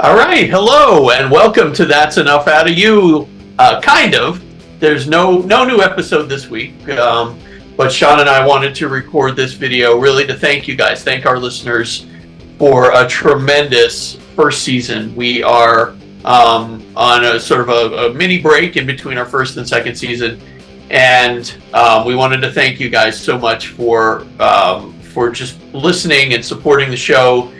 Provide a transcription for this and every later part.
All right, hello, and welcome to That's Enough Out of You. Kind of. There's no new episode this week, but Sean and I wanted to record this video really to thank you guys, thank our listeners for a tremendous first season. We are on a sort of a mini break in between our first and second season, and we wanted to thank you guys so much for just listening and supporting the show.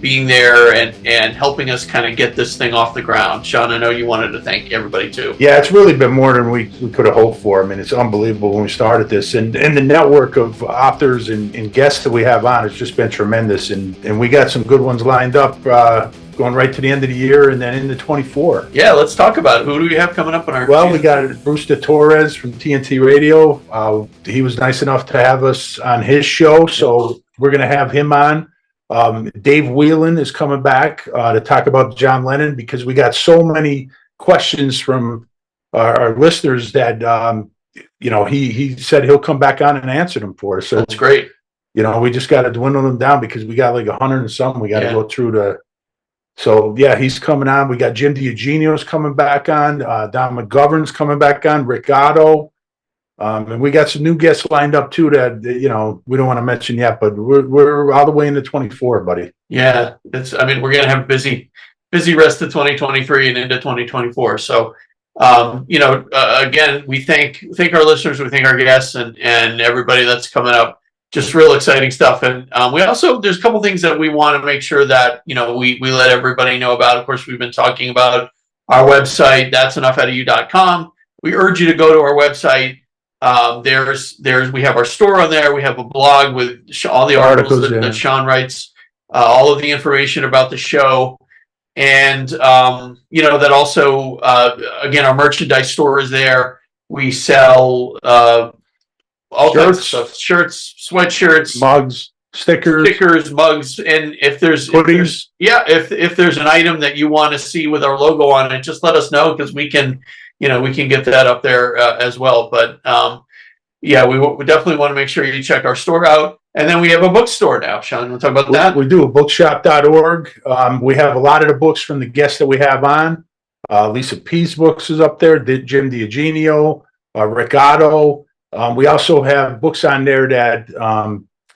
Being there and helping us kind of get this thing off the ground. Sean, I know you wanted to thank everybody too. Yeah, it's really been more than we could have hoped for. I mean, it's unbelievable when we started this, and the network of authors and guests that we have on has just been tremendous, and we got some good ones lined up going right to the end of the year and then into 24. Yeah, let's talk about it. Who do we have coming up on our Well, we got Bruce Torres from TNT Radio. He was nice enough to have us on his show, so we're going to have him on. Dave Whelan is coming back to talk about John Lennon, because we got so many questions from our listeners that he said he'll come back on and answer them for us. So that's great. We just got to dwindle them down because we got like 100 and something we got to go through. So yeah, he's coming on. We got Jim DiEugenio's coming back on. Don McGovern's coming back on. Rick Otto. And we got some new guests lined up too that we don't want to mention yet, but we're all the way into 24, buddy. Yeah, we're gonna have busy rest of 2023 and into 2024. So again, we thank our listeners, we thank our guests and everybody that's coming up. Just real exciting stuff. And we also, there's a couple things that we want to make sure that we let everybody know about. Of course, we've been talking about our website, that'senoughoutofyou.com. We urge you to go to our website. We have our store on there. We have a blog with all the articles that Sean writes, all of the information about the show. And, that also, again, our merchandise store is there. We sell all kinds of stuff, shirts, sweatshirts, mugs, stickers, mugs. And if there's if there's an item that you want to see with our logo on it, just let us know, because we can get that up there as well. But we definitely want to make sure you check our store out. And then we have a bookstore now. Sean, we'll talk about that. We do, bookshop.org. We have a lot of the books from the guests that we have on. Lisa Pease books is up there. Jim DiEugenio, Rick Otto. We also have books on there that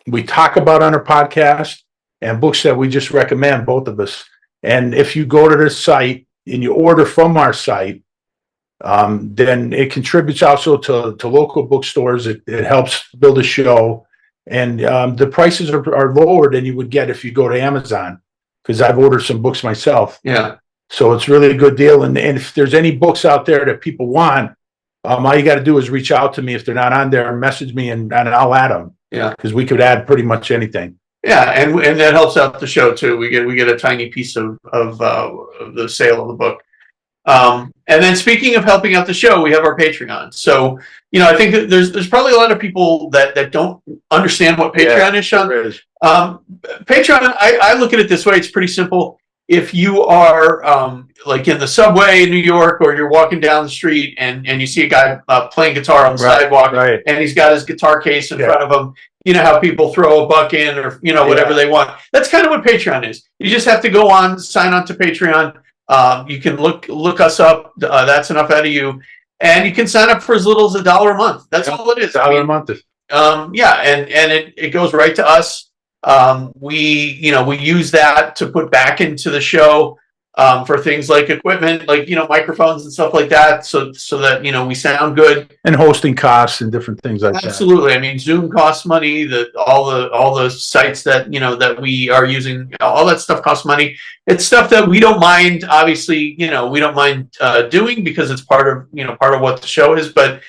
we talk about on our podcast, and books that we just recommend, both of us. And if you go to the site and you order from our site, then it contributes also to local bookstores. It helps build a show, and the prices are lower than you would get if you go to Amazon, because I've ordered some books myself. Yeah. So it's really a good deal. And if there's any books out there that people want, all you got to do is reach out to me if they're not on there, and message me, and I'll add them. Yeah. Because we could add pretty much anything. Yeah, and that helps out the show too. We get a tiny piece of the sale of the book. And then, speaking of helping out the show, we have our Patreon. So, I think that there's probably a lot of people that don't understand what Patreon is, Sean. Patreon, I look at it this way. It's pretty simple. If you are like in the subway in New York, or you're walking down the street and you see a guy playing guitar on the sidewalk, and he's got his guitar case in front of him, you know how people throw a buck in, or whatever they want. That's kind of what Patreon is. You just have to go on, sign on to Patreon. You can look us up. That's Enough Out of You, and you can sign up for as little as $1 a month. That's all it is. $1 a month. And it goes right to us. We use that to put back into the show for things like equipment, like microphones and stuff like that, so that we sound good, and hosting costs and different things like that. Absolutely. I mean, Zoom costs money. All the sites that that we are using, all that stuff costs money. It's stuff that we don't mind. Obviously, we don't mind doing, because it's part of what the show is. But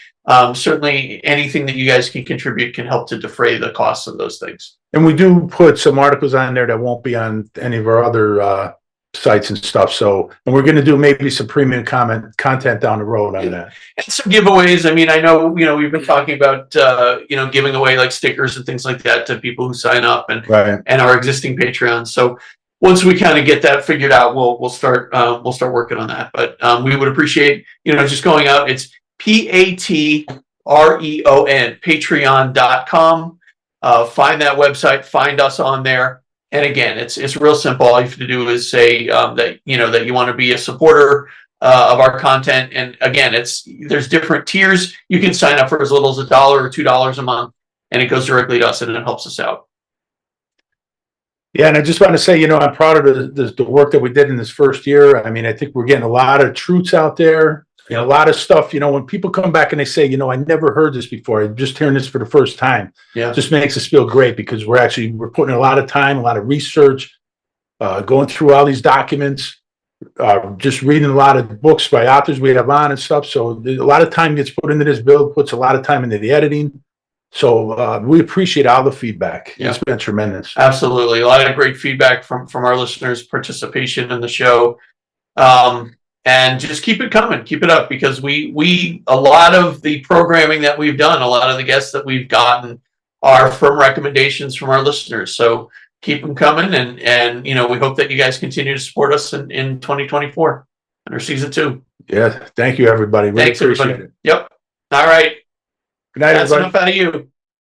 certainly, anything that you guys can contribute can help to defray the costs of those things. And we do put some articles on there that won't be on any of our other sites and stuff. So, and we're going to do maybe some premium content down the road on that. And some giveaways. I mean, I know, we've been talking about, giving away like stickers and things like that to people who sign up and our existing Patreons. So once we kind of get that figured out, we'll start working on that. But we would appreciate, just going out. It's Patreon, patreon.com. Find that website, find us on there. And again, it's real simple. All you have to do is say that you want to be a supporter of our content. And again, there's different tiers. You can sign up for as little as $1 or $2 a month, and it goes directly to us and it helps us out. Yeah, and I just want to say, I'm proud of the work that we did in this first year. I mean, I think we're getting a lot of truths out there, a lot of stuff. When people come back and they say, I never heard this before, I'm just hearing this for the first time. Yeah, it just makes us feel great because we're putting a lot of time, a lot of research, going through all these documents, just reading a lot of books by authors we have on and stuff. So a lot of time gets put into this build, puts a lot of time into the editing. So we appreciate all the feedback. Yeah. It's been tremendous. Absolutely. A lot of great feedback from our listeners' participation in the show. And just keep it coming, keep it up, because a lot of the programming that we've done, a lot of the guests that we've gotten are from recommendations from our listeners. So keep them coming. And we hope that you guys continue to support us in 2024 under season 2. Yeah. Thank you, everybody. Really Thanks, appreciate everybody. it. Yep. All right. Good night, That's everybody. enough out of you.